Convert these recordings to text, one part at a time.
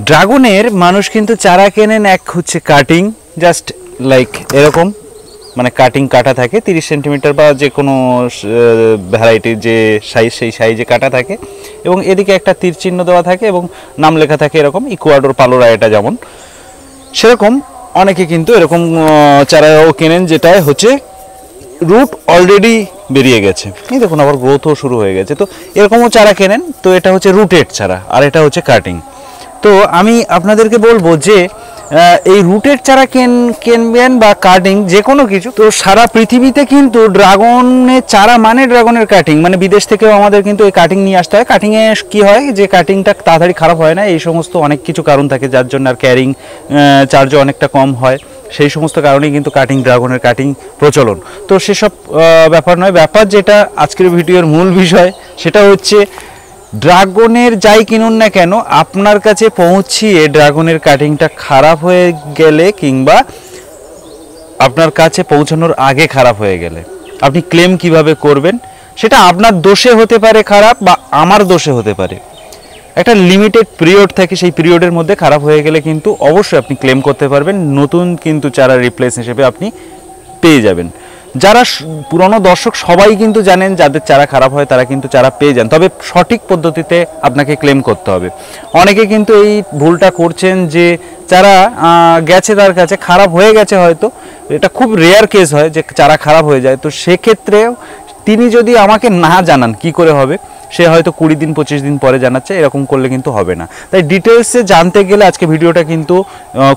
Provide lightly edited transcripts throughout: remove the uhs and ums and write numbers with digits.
ড্রাগনের মানুষ কিন্তু চারা কেনেন, এক হচ্ছে কাটিং, জাস্ট লাইক এরকম, মানে কাটিং কাটা থাকে 30 সেন্টিমিটার বা যে কোনো ভ্যারাইটির যে সাইজ সেই সাইজে কাটা থাকে, এবং এদিকে একটা তীর চিহ্ন দেওয়া থাকে এবং নাম লেখা থাকে এরকম, ইকুয়াডোর পালোরা এটা যেমন, সেরকম অনেকে কিন্তু এরকম চারাও কেনেন যেটায় হচ্ছে রুট অলরেডি বেরিয়ে গেছে, এই দেখুন আবার গ্রোথও শুরু হয়ে গেছে। তো এরকমও চারা কেনেন, তো এটা হচ্ছে রুটেড চারা আর এটা হচ্ছে কাটিং। তো আমি আপনাদেরকে বলবো যে এই রুটের চারা কিনবেন বা কাটিং যে কোনো কিছু, তো সারা পৃথিবীতে কিন্তু ড্রাগনের চারা মানে ড্রাগনের কাটিং, মানে বিদেশ থেকেও আমাদের কিন্তু এই কাটিং নিয়ে আসতে হয়। কাটিংয়ে কী হয় যে কাটিংটা তাড়াতাড়ি খারাপ হয় না, এই সমস্ত অনেক কিছু কারণ থাকে যার জন্য, আর ক্যারিং চার্জও অনেকটা কম হয়, সেই সমস্ত কারণেই কিন্তু ড্রাগনের কাটিং প্রচলন। তো সেসব ব্যাপার নয়, ব্যাপার যেটা আজকের ভিডিওর মূল বিষয় সেটা হচ্ছে ড্রাগনের যাই কিনুন না কেন, আপনার কাছে পৌঁছিয়ে ড্রাগনের কাটিংটা খারাপ হয়ে গেলে কিংবা আপনার কাছে পৌঁছানোর আগে খারাপ হয়ে গেলে আপনি ক্লেম কিভাবে করবেন? সেটা আপনার দোষে হতে পারে খারাপ, বা আমার দোষে হতে পারে। একটা লিমিটেড পিরিয়ড থাকে, সেই পিরিয়ডের মধ্যে খারাপ হয়ে গেলে কিন্তু অবশ্যই আপনি ক্লেম করতে পারবেন, নতুন কিন্তু চারা রিপ্লেস হিসেবে আপনি পেয়ে যাবেন। যারা পুরনো দর্শক সবাই কিন্তু জানেন, যাদের চারা খারাপ হয় তারা কিন্তু চারা পেয়ে যান, তবে সঠিক পদ্ধতিতে আপনাকে ক্লেম করতে হবে। অনেকে কিন্তু এই ভুলটা করছেন যে চারা গেছে তার কাছে, খারাপ হয়ে গেছে, হয়তো এটা খুব রেয়ার কেস হয় যে চারা খারাপ হয়ে যায়, তো সেক্ষেত্রেও তিনি যদি আমাকে না জানান কি করে হবে, সে হয়তো 20 দিন 25 দিন পরে জানাচ্ছে, এরকম করলে কিন্তু হবে না। তাই ডিটেলসে জানতে গেলে আজকে ভিডিওটা কিন্তু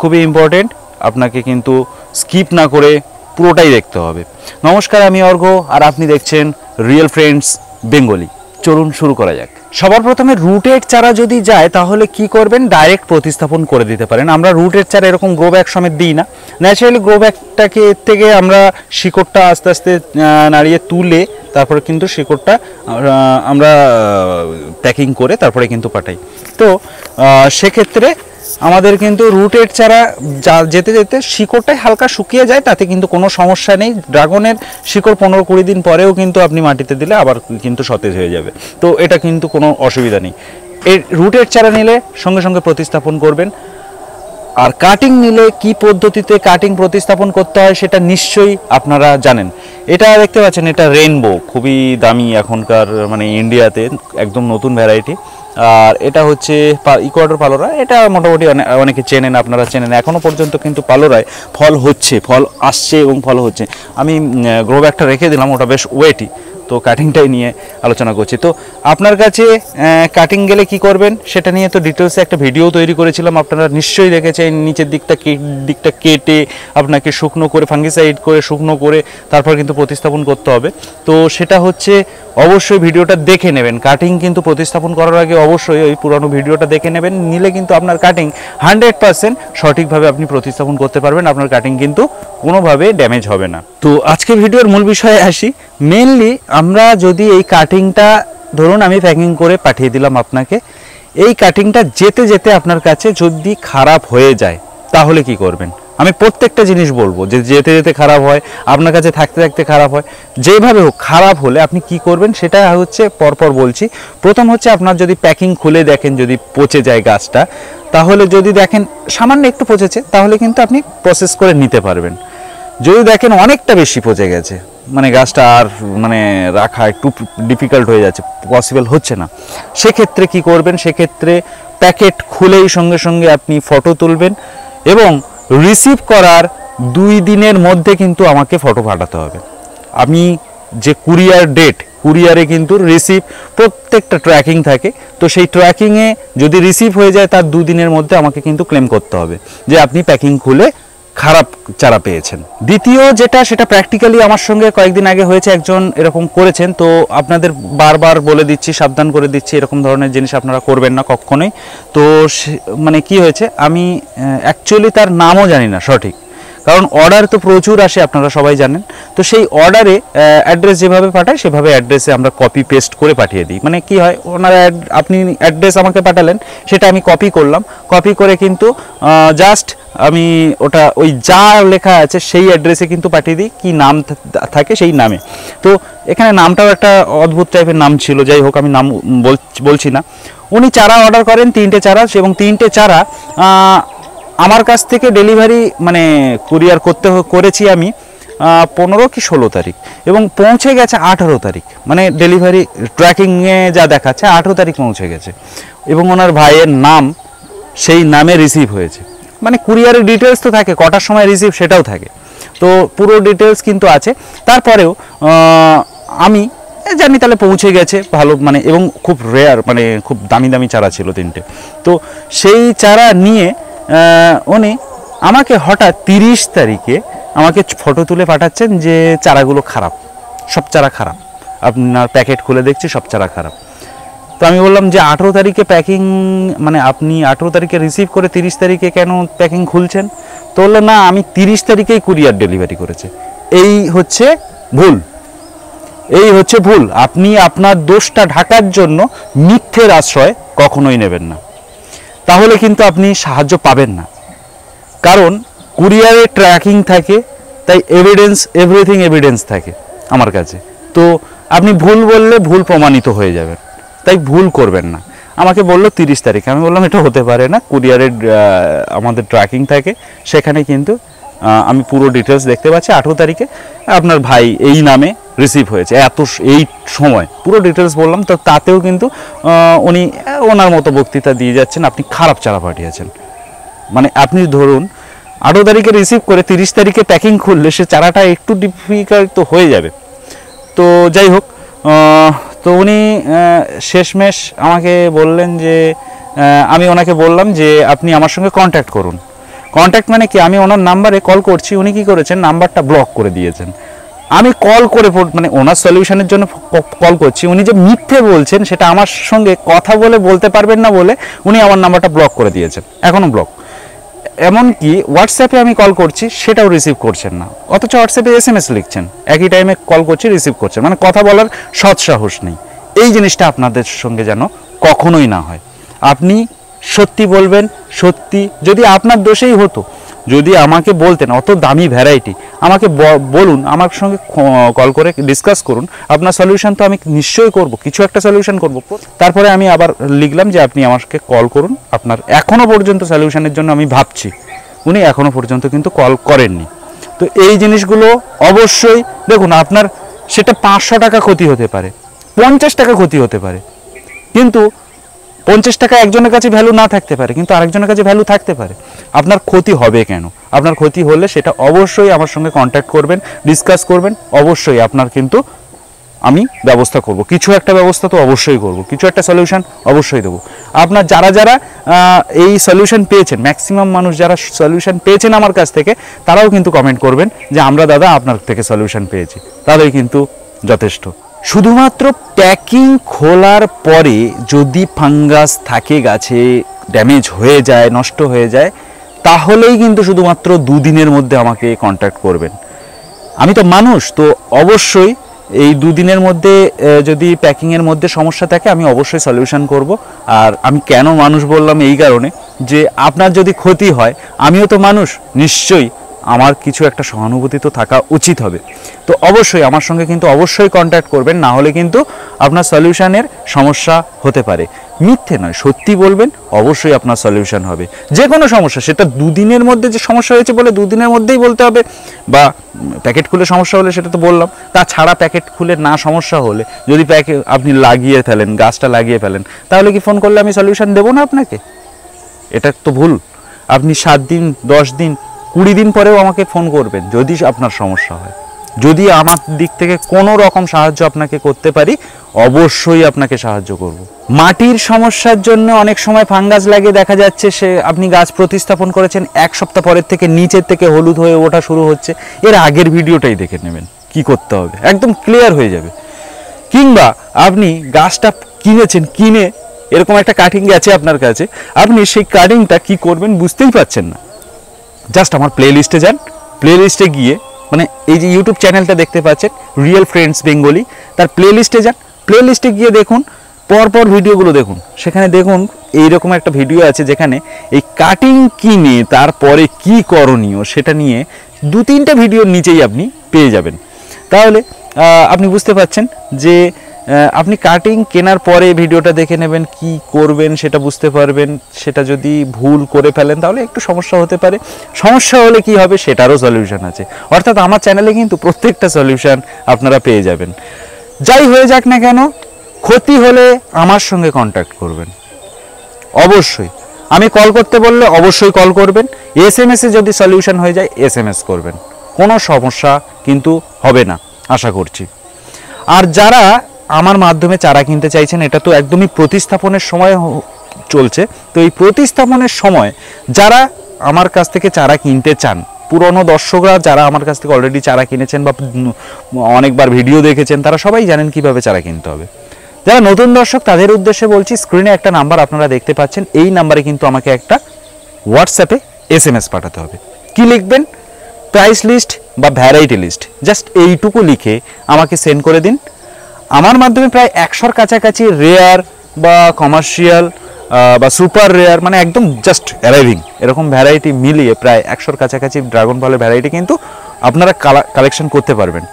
খুবই ইম্পর্টেন্ট, আপনাকে কিন্তু স্কিপ না করে পুরোটাই দেখতে হবে। নমস্কার, আমি অর্ঘ আর আপনি দেখছেন রিয়েল ফ্রেন্ডস বেঙ্গলি। চলুন শুরু করা যাক। সবার প্রথমে রুটেড চারা যদি যায় তাহলে কি করবেন, ডাইরেক্ট প্রতিস্থাপন করে দিতে পারেন। আমরা রুটেড চারা এরকম গ্রো ব্যাগ সমেত দিই না, ন্যাচারালি গ্রো ব্যাগটাকে থেকে আমরা শিকড়টা আস্তে আস্তে নাড়িয়ে তুলে তারপরে কিন্তু শিকড়টা আমরা প্যাকিং করে তারপরে কিন্তু পাঠাই। তো সেক্ষেত্রে আমাদের কিন্তু রুটেড চারা যেতে যেতে শিকড়টাই হালকা শুকিয়ে যায়, তাতে কিন্তু কোনো সমস্যা নেই। ড্রাগনের শিকড় 15-20 দিন পরেও কিন্তু আপনি মাটিতে দিলে আবার কিন্তু সতেজ হয়ে যাবে, তো এটা কিন্তু কোনো অসুবিধা নেই। এই রুটেড চারা নিলে সঙ্গে সঙ্গে প্রতিস্থাপন করবেন। আর কাটিং নিলে কি পদ্ধতিতে কাটিং প্রতিস্থাপন করতে হয় সেটা নিশ্চয়ই আপনারা জানেন। এটা দেখতে পাচ্ছেন, এটা রেইনবো, খুবই দামি এখনকার, মানে ইন্ডিয়াতে একদম নতুন ভ্যারাইটি। আর এটা হচ্ছে ইকুয়াডোর পালোরা, এটা মোটামুটি অনেকে চেনেন, আপনারা চেনেন। এখনও পর্যন্ত কিন্তু পালোরায় ফল হচ্ছে, ফল আসছে এবং ফল হচ্ছে। আমি গ্রো ব্যাগটা রেখে দিলাম, ওটা বেশ ওয়েটি, তো কাটিংটাই নিয়ে আলোচনা করছি। তো আপনার কাছে কাটিং গেলে কি করবেন সেটা নিয়ে তো ডিটেলসে একটা ভিডিও তৈরি করেছিলাম, আপনারা নিশ্চয়ই দেখেছেন। নিচের দিকটা কেটে আপনাকে শুকনো করে, ফাঙ্গিসাইড করে শুকনো করে তারপর কিন্তু প্রতিস্থাপন করতে হবে। তো সেটা হচ্ছে অবশ্যই ভিডিওটা দেখে নেবেন। কাটিং কিন্তু প্রতিস্থাপন করার আগে অবশ্যই ওই পুরনো ভিডিওটা দেখে নেবেন, নিলে কিন্তু আপনার কাটিং 100% সঠিকভাবে আপনি প্রতিস্থাপন করতে পারবেন, আপনার কাটিং কিন্তু কোনোভাবে ড্যামেজ হবে না। তো আজকে ভিডিওর মূল বিষয়ে আসি। মেনলি আমরা যদি এই কাটিংটা, ধরুন আমি প্যাকিং করে পাঠিয়ে দিলাম আপনাকে, এই কাটিংটা যেতে যেতে আপনার কাছে যদি খারাপ হয়ে যায় তাহলে কি করবেন? আমি প্রত্যেকটা জিনিস বলবো, যে যেতে যেতে খারাপ হয়, আপনার কাছে থাকতে থাকতে খারাপ হয়, যেভাবে হোক খারাপ হলে আপনি কি করবেন সেটা হচ্ছে পরপর বলছি। প্রথম হচ্ছে, আপনার যদি প্যাকিং খুলে দেখেন যদি পচে যায় গাছটা, তাহলে যদি দেখেন সামান্য একটু পচেছে তাহলে কিন্তু আপনি প্রসেস করে নিতে পারবেন। যদি দেখেন অনেকটা বেশি পচে গেছে, মানে গাছটা আর মানে রাখা একটু ডিফিকাল্ট হয়ে যাচ্ছে, পসিবল হচ্ছে না, সেক্ষেত্রে কি করবেন? সেক্ষেত্রে প্যাকেট খুলেই সঙ্গে সঙ্গে আপনি ফটো তুলবেন এবং রিসিভ করার 2 দিনের মধ্যে কিন্তু আমাকে ফটো পাঠাতে হবে। আমি যে কুরিয়ার ডেট, কুরিয়ারে কিন্তু রিসিভ প্রত্যেকটা ট্র্যাকিং থাকে, তো সেই ট্র্যাকিংয়ে যদি রিসিভ হয়ে যায় তার 2 দিনের মধ্যে আমাকে কিন্তু ক্লেম করতে হবে যে আপনি প্যাকিং খুলে খারাপ চারা পেয়েছেন। দ্বিতীয় যেটা, সেটা প্র্যাকটিক্যালি আমার সঙ্গে কয়েকদিন আগে হয়েছে, একজন এরকম করেছেন। তো আপনাদের বারবার বলে দিচ্ছি, সাবধান করে দিচ্ছি, এরকম ধরনের জিনিস আপনারা করবেন না কখনোই। তো মানে কি হয়েছে, আমি অ্যাকচুয়ালি তার নামও জানি না সঠিক, কারণ অর্ডার তো প্রচুর আসে, আপনারা সবাই জানেন। তো সেই অর্ডারে অ্যাড্রেস যেভাবে পাঠায় সেভাবে অ্যাড্রেসে আমরা কপি পেস্ট করে পাঠিয়ে দিই। মানে কি হয়, ওনারা আপনি অ্যাড্রেস আমাকে পাঠালেন, সেটা আমি কপি করলাম, কপি করে কিন্তু জাস্ট আমি ওটা ওই যা লেখা আছে সেই অ্যাড্রেসে কিন্তু পাঠিয়ে দিই, কি নাম থাকে সেই নামে। তো এখানে নামটাও একটা অদ্ভুত টাইপের নাম ছিল, যাই হোক আমি নাম বলছি না। উনি চারা অর্ডার করেন 3টে চারা, এবং 3টে চারা আমার কাছ থেকে ডেলিভারি মানে কুরিয়ার করেছি আমি 15 কি 16 তারিখ, এবং পৌঁছে গেছে 18 তারিখ। মানে ডেলিভারি ট্র্যাকিংয়ে যা দেখাচ্ছে 18 তারিখ পৌঁছে গেছে, এবং ওনার ভাইয়ের নাম সেই নামে রিসিভ হয়েছে। মানে কুরিয়ারের ডিটেলস তো থাকে, কটার সময় রিসিভ সেটাও থাকে, তো পুরো ডিটেলস কিন্তু আছে। তারপরেও আমি জানি তাহলে পৌঁছে গেছে ভালো, মানে এবং খুব রেয়ার, মানে খুব দামি দামি চারা ছিল 3টে। তো সেই চারা নিয়ে উনি আমাকে হঠাৎ 30 তারিখে আমাকে ফটো তুলে পাঠাচ্ছেন যে চারাগুলো খারাপ, সব চারা খারাপ, আপনার প্যাকেট খুলে দেখছি সব চারা খারাপ। তো আমি বললাম যে 18 তারিখে প্যাকিং, মানে আপনি 18 তারিখে রিসিভ করে 30 তারিখে কেন প্যাকিং খুলছেন? তো বললো না, আমি 30 তারিখেই কুরিয়ার ডেলিভারি করেছে। এই হচ্ছে ভুল, এই হচ্ছে ভুল। আপনি আপনার দোষটা ঢাকার জন্য মিথ্যের আশ্রয় কখনোই নেবেন না, তাহলে কিন্তু আপনি সাহায্য পাবেন না। কারণ কুরিয়ারে ট্র্যাকিং থাকে, তাই এভিডেন্স, এভরিথিং এভিডেন্স থাকে আমার কাছে। তো আপনি ভুল বললে ভুল প্রমাণিত হয়ে যাবেন, তাই ভুল করবেন না। আমাকে বললো 30 তারিখে, আমি বললাম এটা হতে পারে না, কুরিয়ারের আমাদের ট্র্যাকিং থাকে, সেখানে কিন্তু আমি পুরো ডিটেলস দেখতে পাচ্ছি 18 তারিখে আপনার ভাই এই নামে রিসিভ হয়েছে, এই সময় পুরো ডিটেলস বললাম। তো তাতেও কিন্তু উনি ওনার মতো বক্তৃতা দিয়ে যাচ্ছেন, আপনি খারাপ চারা পাঠিয়েছেন। মানে আপনি ধরুন 18 তারিখে রিসিভ করে 30 তারিখে প্যাকিং খুললে সে চারাটা একটু ডিফিকাল্ট তো হয়ে যাবে। তো যাই হোক, তো উনি শেষমেশ আমাকে বললেন যে আমি ওনাকে বললাম যে আপনি আমার সঙ্গে কন্ট্যাক্ট করুন। কন্ট্যাক্ট মানে কি, আমি ওনার নাম্বারে কল করছি, উনি কি করেছেন, নাম্বারটা ব্লক করে দিয়েছেন। আমি কল করে মানে ওনার সলিউশনের জন্য কল করছি, উনি যে মিথ্যে বলছেন সেটা আমার সঙ্গে কথা বলে বলতে পারবেন না বলে উনি আমার নাম্বারটা ব্লক করে দিয়েছেন, এখনও ব্লক। এমনকি হোয়াটসঅ্যাপে আমি কল করছি সেটাও রিসিভ করছেন না, অথচ হোয়াটসঅ্যাপে SMS লিখছেন, একই টাইমে কল করছি রিসিভ করছেন, মানে কথা বলার সৎ সাহস নেই। এই জিনিসটা আপনাদের সঙ্গে যেন কখনোই না হয়। আপনি সত্যি বলবেন, সত্যি যদি আপনার দোষেই হতো, যদি আমাকে বলতেন অত দামি ভ্যারাইটি, আমাকে বলুন, আমার সঙ্গে কল করে ডিসকাস করুন, আপনার সলিউশন তো আমি নিশ্চয়ই করব, কিছু একটা সলিউশন করব। তারপরে আমি আবার লিখলাম যে আপনি আমাকে কল করুন, আপনার এখনও পর্যন্ত সলিউশনের জন্য আমি ভাবছি। উনি এখনও পর্যন্ত কিন্তু কল করেননি। তো এই জিনিসগুলো অবশ্যই দেখুন, আপনার সেটা 500 টাকা ক্ষতি হতে পারে, 50 টাকা ক্ষতি হতে পারে, কিন্তু 50 টাকা একজনের কাছে ভ্যালু না থাকতে পারে, কিন্তু আরেকজনের কাছে ভ্যালু থাকতে পারে। আপনার ক্ষতি হবে কেন? আপনার ক্ষতি হলে সেটা অবশ্যই আমার সঙ্গে কন্ট্যাক্ট করবেন, ডিসকাস করবেন, অবশ্যই আপনার কিন্তু আমি ব্যবস্থা করব, কিছু একটা ব্যবস্থা তো অবশ্যই করব, কিছু একটা সলিউশন অবশ্যই দেবো। আপনার যারা যারা এই সলিউশন পেয়েছেন, ম্যাক্সিমাম মানুষ যারা সলিউশন পেয়েছেন আমার কাছ থেকে, তারাও কিন্তু কমেন্ট করবেন যে আমরা দাদা আপনার থেকে সলিউশন পেয়েছি, তাদের কিন্তু যথেষ্ট। শুধুমাত্র প্যাকিং খোলার পরে যদি ফাঙ্গাস থাকে, গাছে ড্যামেজ হয়ে যায়, নষ্ট হয়ে যায়, তাহলেই কিন্তু শুধুমাত্র 2 দিনের মধ্যে আমাকে কন্ট্যাক্ট করবেন। আমি তো মানুষ, তো অবশ্যই এই 2 দিনের মধ্যে যদি প্যাকিংয়ের মধ্যে সমস্যা থাকে আমি অবশ্যই সলিউশন করব। আর আমি কেন মানুষ বললাম এই কারণে যে আপনার যদি ক্ষতি হয়, আমিও তো মানুষ, নিশ্চয়ই আমার কিছু একটা সহানুভূতি তো থাকা উচিত হবে। তো অবশ্যই আমার সঙ্গে কিন্তু অবশ্যই কন্ট্যাক্ট করবেন, না হলে কিন্তু আপনার সলিউশনের সমস্যা হতে পারে। মিথ্যে নয়, সত্যি বলবেন, অবশ্যই আপনার সলিউশন হবে। যে কোনো সমস্যা, সেটা 2 দিনের মধ্যে যে সমস্যা হয়েছে বলে 2 দিনের মধ্যেই বলতে হবে, বা প্যাকেট খুলে সমস্যা হলে সেটা তো বললাম, তাছাড়া প্যাকেট খুলে না সমস্যা হলে যদি আপনি লাগিয়ে ফেলেন, গাছটা লাগিয়ে ফেলেন, তাহলে কি ফোন করলে আমি সলিউশন দেবো না আপনাকে? এটা তো ভুল। আপনি 7 দিন, 10 দিন, 20 দিন পরেও আমাকে ফোন করবেন যদি আপনার সমস্যা হয়। যদি আমার দিক থেকে কোনো রকম সাহায্য আপনাকে করতে পারি, অবশ্যই আপনাকে সাহায্য করব। মাটির সমস্যার জন্য অনেক সময় ফাঙ্গাস লাগে, দেখা যাচ্ছে সে আপনি গাছ প্রতিস্থাপন করেছেন, 1 সপ্তাহ পরের থেকে নিচের থেকে হলুদ হয়ে ওঠা শুরু হচ্ছে, এর আগের ভিডিওটাই দেখে নেবেন, কি করতে হবে একদম ক্লিয়ার হয়ে যাবে। কিংবা আপনি গাছটা কিনেছেন, কিনে এরকম একটা কাটিং গেছে আপনার কাছে, আপনি সেই কাটিংটা কি করবেন বুঝতেই পারছেন না। জাস্ট আমার প্লে লিস্টে যান, প্লেলিস্টে গিয়ে, মানে এই যে ইউটিউব চ্যানেলটা দেখতে পাচ্ছেন রিয়েল ফ্রেন্ডস বেঙ্গলি, তার প্লেলিস্টে যান, প্লেলিস্টে গিয়ে দেখুন পরপর ভিডিওগুলো দেখুন, সেখানে দেখুন এইরকম একটা ভিডিও আছে যেখানে এই কাটিং কিনে তারপরে কি করণীয় সেটা নিয়ে 2-3টে ভিডিওর নিচেই আপনি পেয়ে যাবেন। তাহলে আপনি বুঝতে পারছেন যে আপনি কাটিং কেনার পরে ভিডিওটা দেখে নেবেন, কি করবেন সেটা বুঝতে পারবেন। সেটা যদি ভুল করে ফেলেন তাহলে একটু সমস্যা হতে পারে, সমস্যা হলে কি হবে সেটারও সলিউশন আছে। অর্থাৎ আমার চ্যানেলে কিন্তু প্রত্যেকটা সলিউশন আপনারা পেয়ে যাবেন। যাই হয়ে যাক না কেন, ক্ষতি হলে আমার সঙ্গে কন্ট্যাক্ট করবেন অবশ্যই। আমি কল করতে বললে অবশ্যই কল করবেন, SMS-এ যদি সলিউশন হয়ে যায় SMS করবেন, কোনো সমস্যা কিন্তু হবে না আশা করছি। আর যারা আমার মাধ্যমে চারা কিনতে চাইছেন, এটা তো একদমই প্রতিস্থাপনের সময় চলছে, তো এই প্রতিস্থাপনের সময় যারা আমার কাছ থেকে চারা কিনতে চান, পুরনো দর্শকরা যারা আমার কাছ থেকে অলরেডি চারা কিনেছেন বা অনেকবার ভিডিও দেখেছেন, তারা সবাই জানেন কিভাবে চারা কিনতে হবে। যারা নতুন দর্শক তাদের উদ্দেশ্যে বলছি, স্ক্রিনে একটা নাম্বার আপনারা দেখতে পাচ্ছেন, এই নাম্বারে কিন্তু আমাকে একটা হোয়াটসঅ্যাপে SMS পাঠাতে হবে। কি লিখবেন? প্রাইস লিস্ট বা ভ্যারাইটি লিস্ট, জাস্ট এইটুকু লিখে আমাকে সেন্ড করে দিন। আমার মাধ্যমে প্রায় 100-র কাছাকাছি রেয়ার বা কমার্শিয়াল বা সুপার রেয়ার, মানে একদম জাস্ট অ্যারাইভিং এরকম ভ্যারাইটি মিলিয়ে প্রায় 100-র কাছাকাছি ড্রাগন ফলের ভ্যারাইটি কিন্তু আপনারা কালেকশন করতে পারবেন।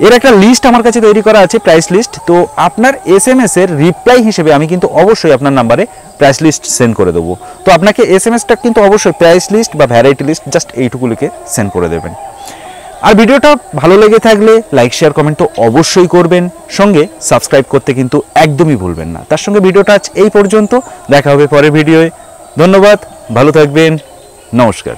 এর একটা লিস্ট আমার কাছে তৈরি করা আছে, প্রাইস লিস্ট। তো আপনার SMS-এর রিপ্লাই হিসেবে আমি কিন্তু অবশ্যই আপনার নাম্বারে প্রাইস লিস্ট সেন্ড করে দেবো। তো আপনাকে SMS-টা কিন্তু অবশ্যই প্রাইস লিস্ট বা ভ্যারাইটি লিস্ট জাস্ট এইটুকু লিখে সেন্ড করে দেবেন। আর ভিডিওটা ভালো লেগে থাকলে লাইক শেয়ার কমেন্ট তো অবশ্যই করবেন, সঙ্গে সাবস্ক্রাইব করতে কিন্তু একদমই ভুলবেন না। তার সঙ্গে ভিডিওটা আজ এই পর্যন্ত, দেখা হবে পরের ভিডিওয়ে। ধন্যবাদ, ভালো থাকবেন, নমস্কার।